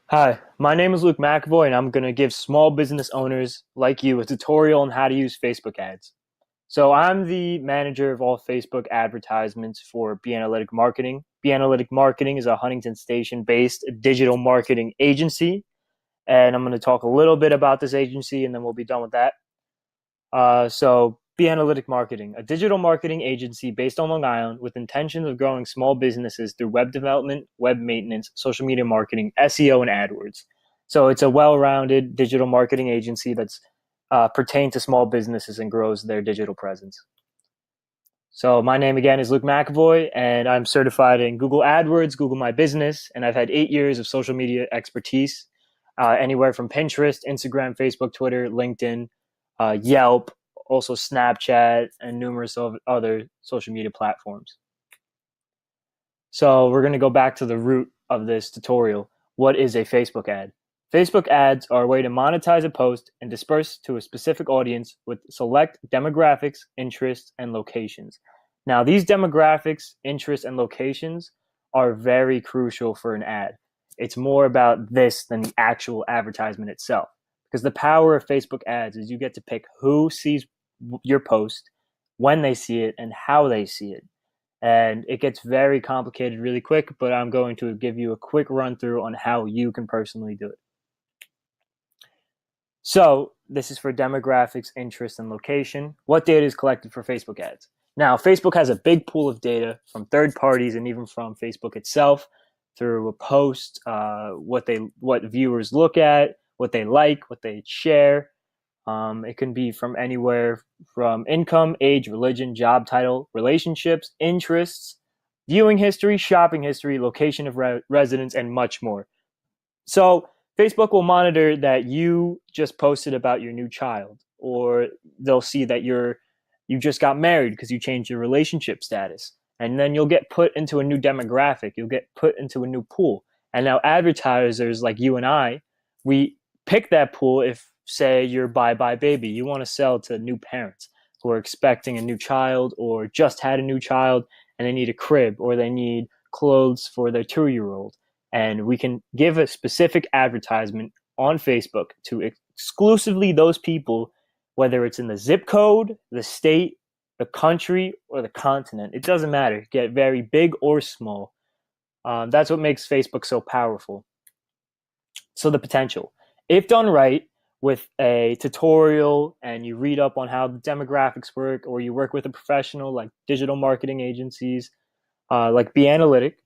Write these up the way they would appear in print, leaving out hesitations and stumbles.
Hi, my name is Luke McAvoy, and I'm going to give small business owners like you a tutorial on how to use Facebook ads. So, I'm the manager of all Facebook advertisements for Be Analytic Marketing. Be Analytic Marketing is a Huntington Station based digital marketing agency, and I'm going to talk a little bit about this agency and then we'll be done with that. Be Analytic Marketing, a digital marketing agency based on Long Island with intentions of growing small businesses through web development, web maintenance, social media marketing, SEO, and AdWords. So it's a well-rounded digital marketing agency that's pertained to small businesses and grows their digital presence. So my name again is Luke McAvoy, and I'm certified in Google AdWords, Google My Business, and I've had 8 years of social media expertise, anywhere from Pinterest, Instagram, Facebook, Twitter, LinkedIn, Yelp, also Snapchat, and numerous of other social media platforms. So we're going to go back to the root of this tutorial. What is a Facebook ad? Facebook ads are a way to monetize a post and disperse to a specific audience with select demographics, interests, and locations. Now, these demographics, interests, and locations are very crucial for an ad. It's more about this than the actual advertisement itself. Because the power of Facebook ads is you get to pick who sees your post, when they see it, and how they see it. And it gets very complicated really quick, but I'm going to give you a quick run through on how you can personally do it. So this is for demographics, interest, and location. What data is collected for Facebook ads? Now, Facebook has a big pool of data from third parties and even from Facebook itself through a post, what viewers look at, what they like, what they share. It can be from anywhere from income, age, religion, job title, relationships, interests, viewing history, shopping history, location of residence, and much more. So Facebook will monitor that you just posted about your new child, or they'll see that you just got married because you changed your relationship status, and then you'll get put into a new demographic. You'll get put into a new pool, and now advertisers like you and I, we pick that pool if, say, you're bye bye baby, you want to sell to new parents who are expecting a new child or just had a new child and they need a crib or they need clothes for their 2 year old, and we can give a specific advertisement on Facebook to exclusively those people, whether it's in the zip code, the state, the country, or the continent. It doesn't matter. Get very big or small. That's what makes Facebook so powerful. So the potential, if done right, with a tutorial and you read up on how the demographics work, or you work with a professional like digital marketing agencies, like Be Analytic,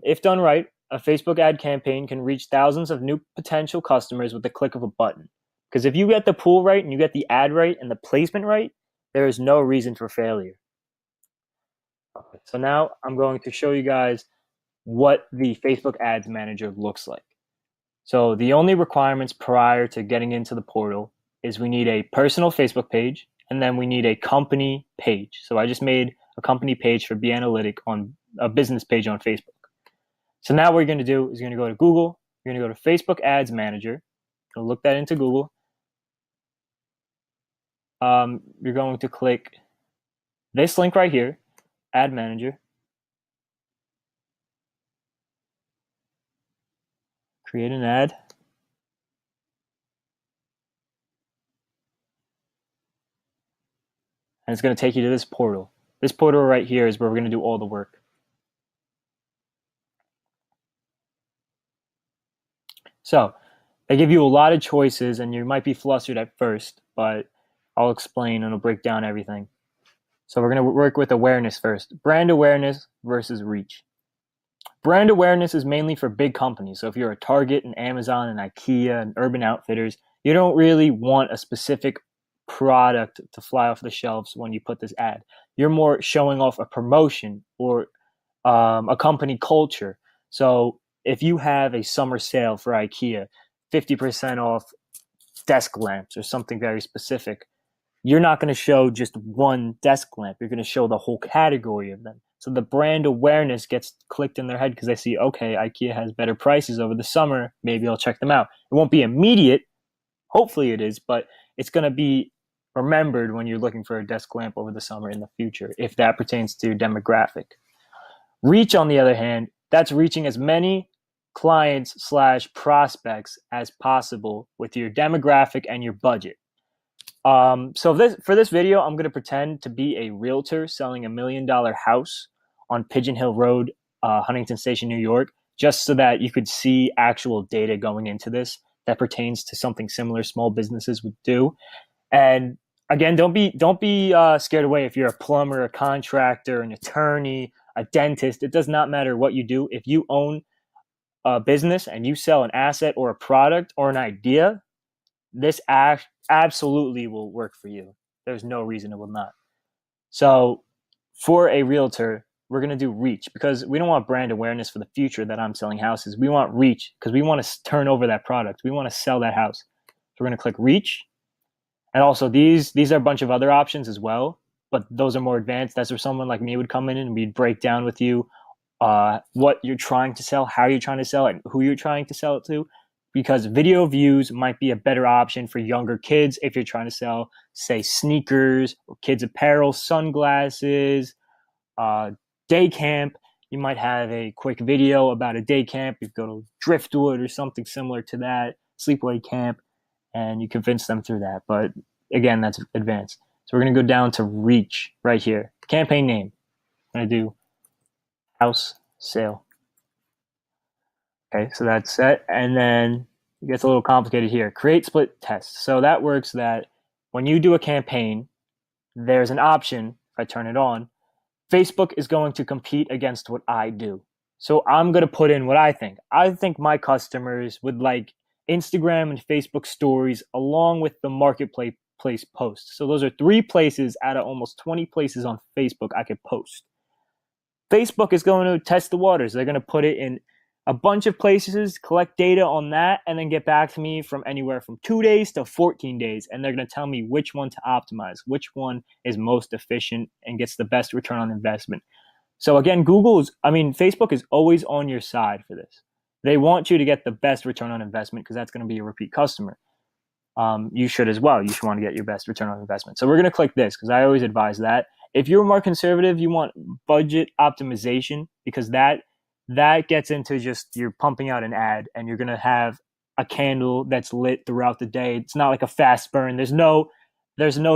if done right, a Facebook ad campaign can reach thousands of new potential customers with the click of a button. Because if you get the pool right and you get the ad right and the placement right, there is no reason for failure. So now I'm going to show you guys what the Facebook Ads Manager looks like. So the only requirements prior to getting into the portal is we need a personal Facebook page, and then we need a company page. So I just made a company page for Be Analytic on a business page on Facebook. So now what you're going to do is you're going to go to Google. You're going to go to Facebook Ads Manager. You'll look that into Google. You're going to click this link right here, Ad Manager. Create an ad. And it's going to take you to this portal. This portal right here is where we're going to do all the work. So they give you a lot of choices, and you might be flustered at first, but I'll explain and I'll break down everything. So we're going to work with awareness first. Brand awareness versus reach. Brand awareness is mainly for big companies. So if you're a Target and Amazon and IKEA and Urban Outfitters, you don't really want a specific product to fly off the shelves when you put this ad. You're more showing off a promotion or a company culture. So if you have a summer sale for IKEA, 50% off desk lamps or something very specific, you're not going to show just one desk lamp. You're going to show the whole category of them. So the brand awareness gets clicked in their head because they see, okay, IKEA has better prices over the summer. Maybe I'll check them out. It won't be immediate. Hopefully it is, but it's going to be remembered when you're looking for a desk lamp over the summer in the future, if that pertains to your demographic. Reach, on the other hand, that's reaching as many clients slash prospects as possible with your demographic and your budget. So for this video, I'm going to pretend to be a realtor selling $1 million house on Pigeon Hill Road, Huntington Station, New York, just so that you could see actual data going into this that pertains to something similar small businesses would do. And again, don't be scared away if you're a plumber, a contractor, an attorney, a dentist. It does not matter what you do. If you own a business and you sell an asset or a product or an idea, this absolutely will work for you. There's no reason it will not. So for a realtor, we're going to do reach because we don't want brand awareness for the future that I'm selling houses. We want reach because we want to turn over that product. We want to sell that house. So we're going to click reach. And also these are a bunch of other options as well, but those are more advanced. That's where someone like me would come in and we'd break down with you what you're trying to sell, how you're trying to sell it, and who you're trying to sell it to. Because video views might be a better option for younger kids if you're trying to sell, say, sneakers or kids apparel, sunglasses, day camp. You might have a quick video about a day camp. You go to Driftwood or something similar to that, sleepaway camp, and you convince them through that. But again, that's advanced. So we're going to go down to reach right here. Campaign name. I'm going to do house sale. Okay, so that's set. And then it gets a little complicated here. Create split test. So that works that when you do a campaign, there's an option, if I turn it on, Facebook is going to compete against what I do. So I'm going to put in what I think. I think my customers would like Instagram and Facebook stories along with the marketplace posts. So those are 3 places out of almost 20 places on Facebook I could post. Facebook is going to test the waters. They're going to put it in a bunch of places, collect data on that, and then get back to me from anywhere from 2 days to 14 days. And they're going to tell me which one to optimize, which one is most efficient and gets the best return on investment. So again, Facebook is always on your side for this. They want you to get the best return on investment because that's going to be a repeat customer. You should as well. You should want to get your best return on investment. So we're going to click this because I always advise that. If you're more conservative, you want budget optimization because that gets into just you're pumping out an ad and you're going to have a candle that's lit throughout the day. It's not like a fast burn. There's no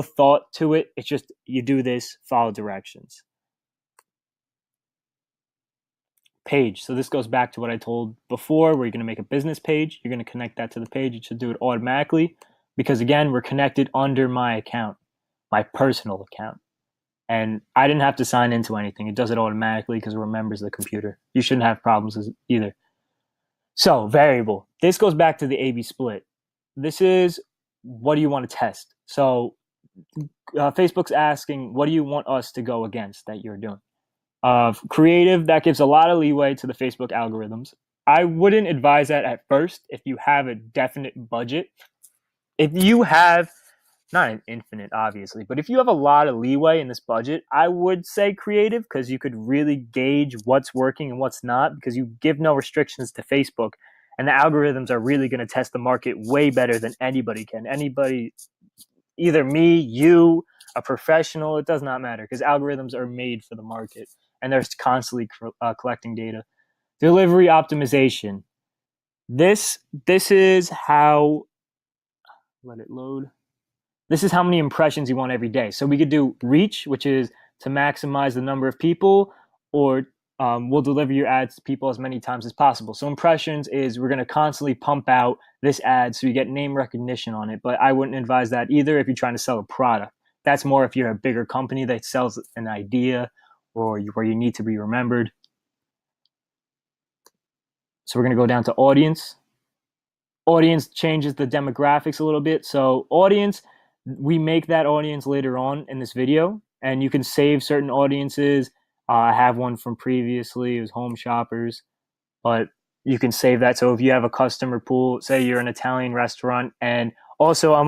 thought to it. It's just you do this, follow directions. Page. So this goes back to what I told before where you're going to make a business page. You're going to connect that to the page. It should do it automatically because, again, we're connected under my account, my personal account. And I didn't have to sign into anything. It does it automatically because it remembers the computer. You shouldn't have problems either. So variable. This goes back to the A/B split. This is what do you want to test? So Facebook's asking, what do you want us to go against that you're doing? Creative, that gives a lot of leeway to the Facebook algorithms. I wouldn't advise that at first if you have a definite budget. If you have not an infinite, obviously, but if you have a lot of leeway in this budget, I would say creative because you could really gauge what's working and what's not because you give no restrictions to Facebook and the algorithms are really going to test the market way better than anybody can. Anybody, either me, you, a professional, it does not matter because algorithms are made for the market and they're constantly collecting data. Delivery optimization. This is how, let it load. This is how many impressions you want every day. So we could do reach, which is to maximize the number of people, or we'll deliver your ads to people as many times as possible. So impressions is we're going to constantly pump out this ad so you get name recognition on it. But I wouldn't advise that either if you're trying to sell a product. That's more if you're a bigger company that sells an idea or where you need to be remembered. So we're going to go down to audience. Audience changes the demographics a little bit. So audience, we make that audience later on in this video, and you can save certain audiences. I have one from previously, it was home shoppers, but you can save that. So if you have a customer pool, say you're an Italian restaurant, and also I'm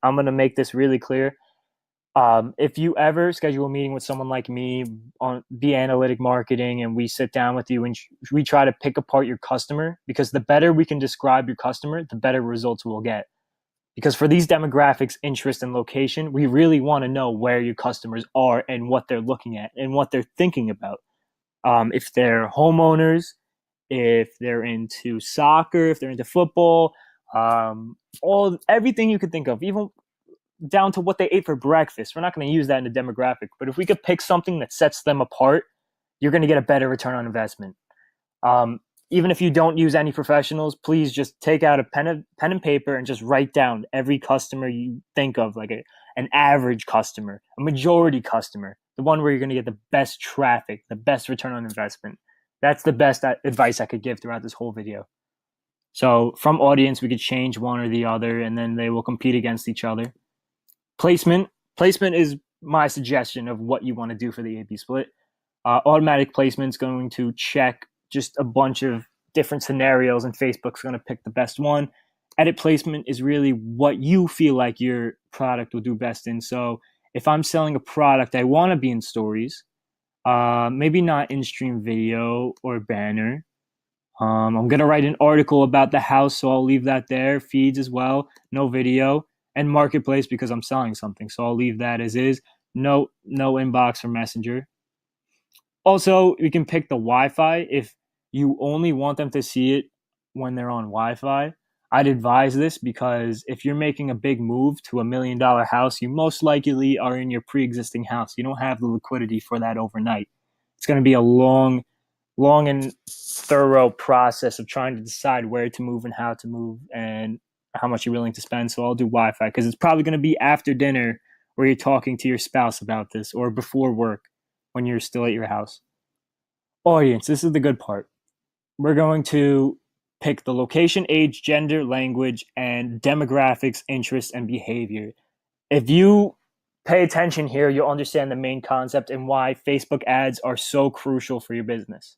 gonna make this really clear. If you ever schedule a meeting with someone like me on Be Analytic Marketing and we sit down with you and we try to pick apart your customer, because the better we can describe your customer, the better results we'll get. Because for these demographics, interest, and location, we really want to know where your customers are and what they're looking at and what they're thinking about. If they're homeowners, if they're into soccer, if they're into football, everything you could think of, even down to what they ate for breakfast. We're not going to use that in the demographic, but if we could pick something that sets them apart, you're going to get a better return on investment. Even if you don't use any professionals, please just take out a pen and paper and just write down every customer you think of, like an average customer, a majority customer, the one where you're going to get the best traffic, the best return on investment. That's the best advice I could give throughout this whole video. So from audience, we could change one or the other, and then they will compete against each other. Placement is my suggestion of what you want to do for the A/B split. Automatic placement is going to check just a bunch of different scenarios, and Facebook's going to pick the best one. Edit placement is really what you feel like your product will do best in. So if I'm selling a product, I want to be in stories, maybe not in stream video or banner. I'm going to write an article about the house, so I'll leave that there. Feeds as well, no video. And marketplace because I'm selling something, so I'll leave that as is. No inbox or messenger. Also, we can pick the Wi-Fi. If you only want them to see it when they're on Wi-Fi, I'd advise this because if you're making a big move to $1 million house, you most likely are in your pre-existing house. You don't have the liquidity for that overnight. It's going to be a long and thorough process of trying to decide where to move and how to move and how much you're willing to spend. So I'll do Wi-Fi because it's probably going to be after dinner where you're talking to your spouse about this, or before work when you're still at your house. Audience, this is the good part. We're going to pick the location, age, gender, language, and demographics, interests, and behavior. If you pay attention here, you'll understand the main concept and why Facebook ads are so crucial for your business.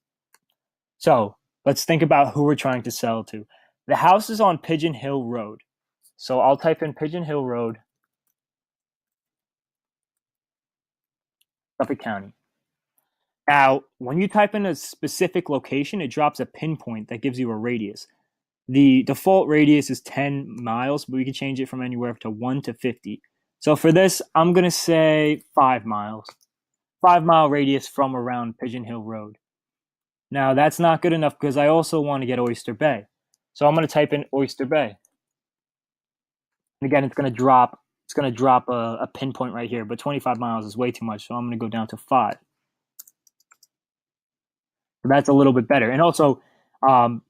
So let's think about who we're trying to sell to. The house is on Pigeon Hill Road. So I'll type in Pigeon Hill Road, Suffolk County. Now, when you type in a specific location, it drops a pinpoint that gives you a radius. The default radius is 10 miles, but we can change it from anywhere to 1 to 50. So for this, I'm going to say 5 miles. 5 mile radius from around Pigeon Hill Road. Now, that's not good enough because I also want to get Oyster Bay. So I'm going to type in Oyster Bay. And again, it's going to drop a pinpoint right here, but 25 miles is way too much, so I'm going to go down to 5. So that's a little bit better. And also,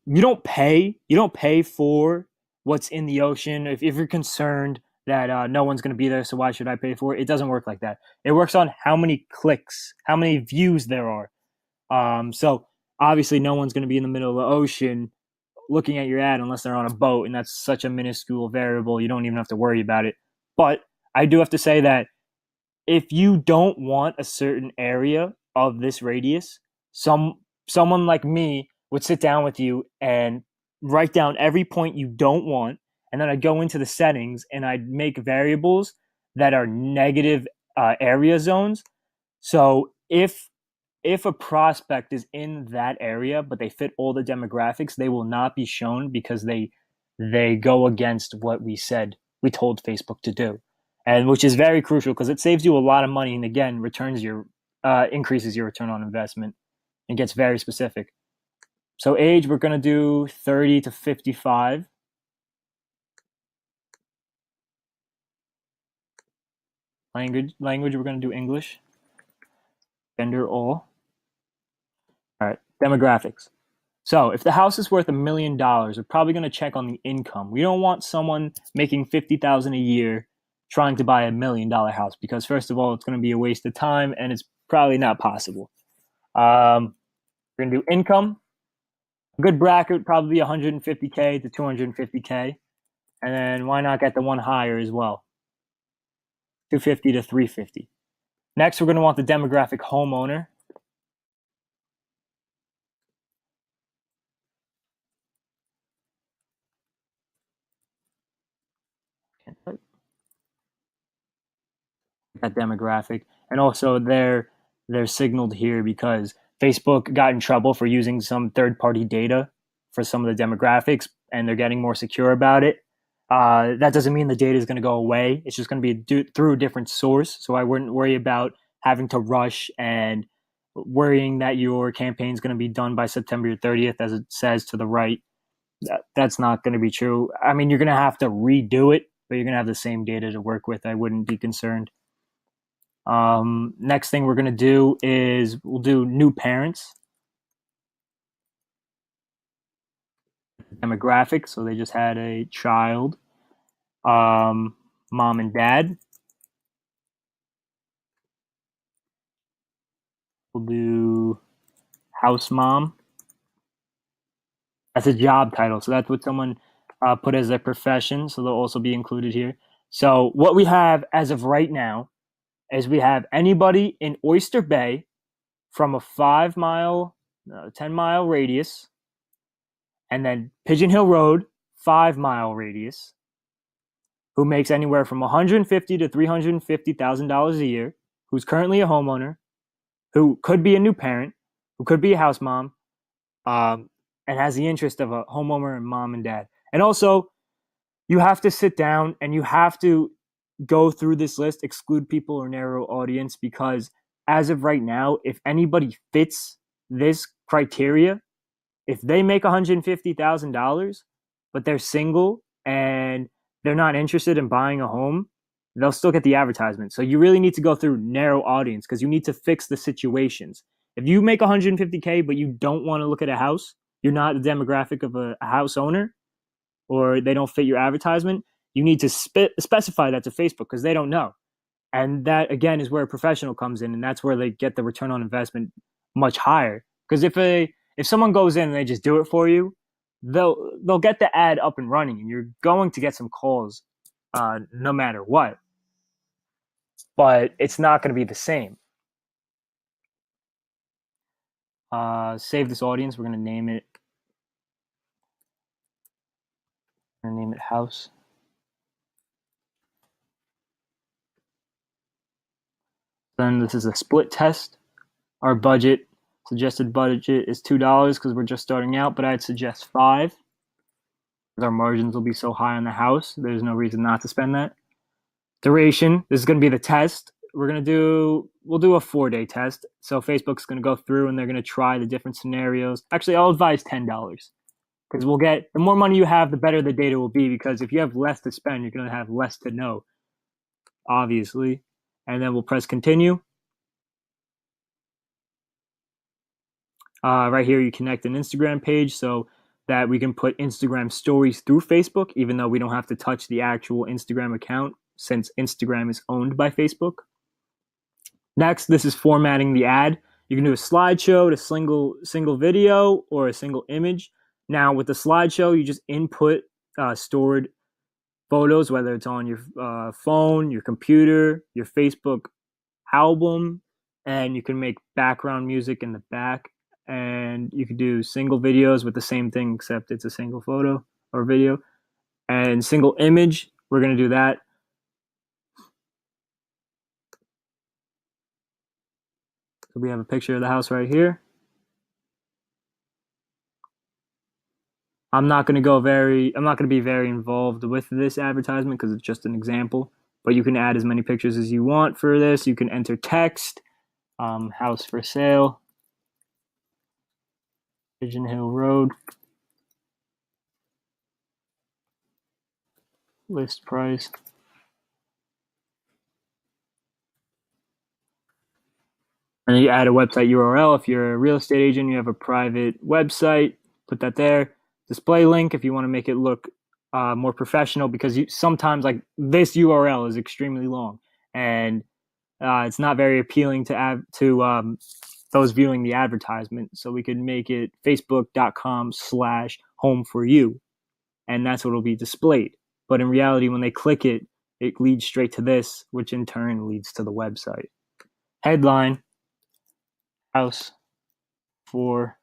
you don't pay for what's in the ocean. If you're concerned that no one's going to be there, so why should I pay for it? It doesn't work like that. It works on how many clicks, how many views there are. So obviously, no one's going to be in the middle of the ocean looking at your ad unless they're on a boat, and that's such a minuscule variable. You don't even have to worry about it. But I do have to say that if you don't want a certain area of this radius, someone like me would sit down with you and write down every point you don't want, and then I'd go into the settings and I'd make variables that are negative area zones. So if a prospect is in that area but they fit all the demographics, they will not be shown because they go against what we told Facebook to do, and which is very crucial because it saves you a lot of money and again increases your return on investment and gets very specific. So age, we're going to do 30 to 55. Language, we're going to do English. Gender, all. All right, demographics. So if the house is worth $1 million, we're probably going to check on the income. We don't want someone making $50,000 a year trying to buy $1 million house because first of all, it's going to be a waste of time and it's probably not possible. We're going to do income. A good bracket would probably be 150K to 250K. And then why not get the one higher as well? 250 to 350. Next, we're going to want the demographic homeowner. That demographic, and also they're signaled here because Facebook got in trouble for using some third-party data for some of the demographics, and they're getting more secure about it. That doesn't mean the data is going to go away. It's just going to be through a different source. So I wouldn't worry about having to rush and worrying that your campaign is going to be done by September 30th, as it says to the right. That's not going to be true. I mean, you're going to have to redo it, but you're going to have the same data to work with. I wouldn't be concerned. Next thing we're going to do is we'll do new parents. Demographics. So they just had a child. Mom and dad. We'll do house mom. That's a job title. So that's what someone put as their profession. So they'll also be included here. So what we have as of right now is we have anybody in Oyster Bay from a 5-mile, 10-mile radius, and then Pigeon Hill Road, 5-mile radius, who makes anywhere from $150,000 to $350,000 a year, who's currently a homeowner, who could be a new parent, who could be a house mom, and has the interest of a homeowner and mom and dad. And also, you have to sit down and you have to go through this list, exclude people or narrow audience, because as of right now, if anybody fits this criteria, if they make $150,000, but they're single and they're not interested in buying a home, they'll still get the advertisement. So you really need to go through narrow audience because you need to fix the situations. If you make 150K, but you don't want to look at a house, you're not the demographic of a house owner, or they don't fit your advertisement, you need to specify that to Facebook because they don't know. And that, again, is where a professional comes in, and that's where they get the return on investment much higher. Because if someone goes in and they just do it for you, they'll get the ad up and running, and you're going to get some calls no matter what. But it's not going to be the same. Save this audience. We're going to name it. We're going to name it house. Then this is a split test. Our suggested budget is $2 because we're just starting out, but I'd suggest $5 because our margins will be so high on the house. There's no reason not to spend that. Duration. This is going to be the test. We'll do a 4-day test. So Facebook's going to go through and they're going to try the different scenarios. Actually, I'll advise $10 because the more money you have, the better the data will be, because if you have less to spend, you're going to have less to know, obviously. And then we'll press continue. Right here, you connect an Instagram page so that we can put Instagram stories through Facebook, even though we don't have to touch the actual Instagram account since Instagram is owned by Facebook. Next, this is formatting the ad. You can do a slideshow, to single video, or a single image. Now, with the slideshow, you just input stored photos, whether it's on your phone, your computer, your Facebook album, and you can make background music in the back. And you could do single videos with the same thing, except it's a single photo or video. And single image, we're going to do that. So we have a picture of the house right here. I'm not going to be very involved with this advertisement because it's just an example, but you can add as many pictures as you want for this. You can enter text, house for sale, Pigeon Hill Road, list price. And then you add a website URL. If you're a real estate agent, you have a private website, put that there. Display link if you want to make it look more professional, because sometimes like this URL is extremely long and it's not very appealing to those viewing the advertisement. So we could make it facebook.com/home for you, and that's what will be displayed. But in reality, when they click it, it leads straight to this, which in turn leads to the website. Headline: house for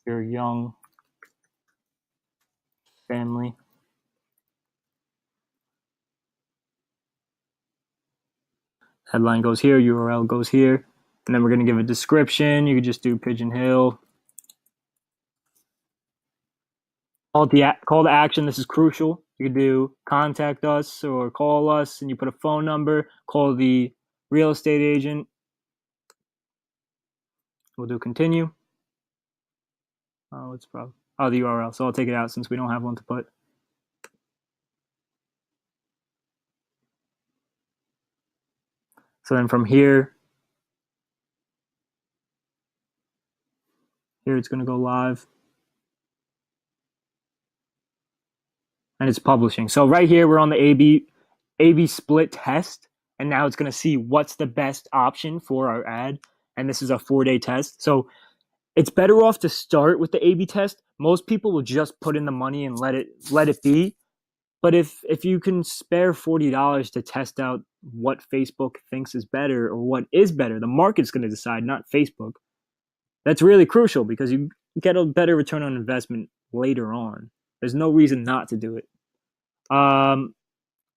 your young family. Headline goes here, URL goes here, and then we're going to give a description. You could just do Pigeon Hill. Call to action. This is crucial. You could do contact us or call us, and you put a phone number. Call the real estate agent. We'll do continue. Oh, it's probably the URL. So I'll take it out since we don't have one to put. So then from here it's going to go live. And it's publishing. So right here, we're on the A/B split test. And now it's going to see what's the best option for our ad. And this is a 4-day test. So it's better off to start with the A/B test. Most people will just put in the money and let it be. But if you can spare $40 to test out what Facebook thinks is better or what is better, the market's going to decide, not Facebook. That's really crucial because you get a better return on investment later on. There's no reason not to do it.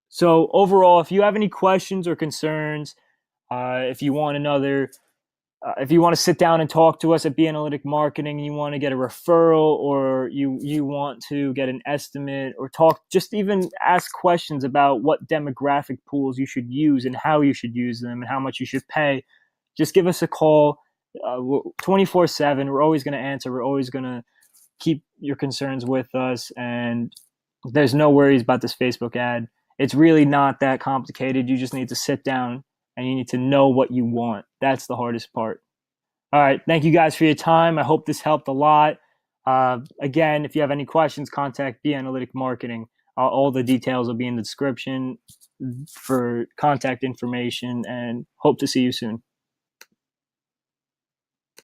So overall, if you have any questions or concerns, if you want if you want to sit down and talk to us at B Analytic Marketing, you want to get a referral, or you want to get an estimate, or just even ask questions about what demographic pools you should use and how you should use them and how much you should pay, just give us a call. 24/7. We're always going to answer. We're always going to keep your concerns with us, and there's no worries about this Facebook ad. It's really not that complicated. You just need to sit down and you need to know what you want. That's the hardest part. All right. Thank you guys for your time. I hope this helped a lot. Again, if you have any questions, contact B Analytic Marketing. All the details will be in the description for contact information, and hope to see you soon.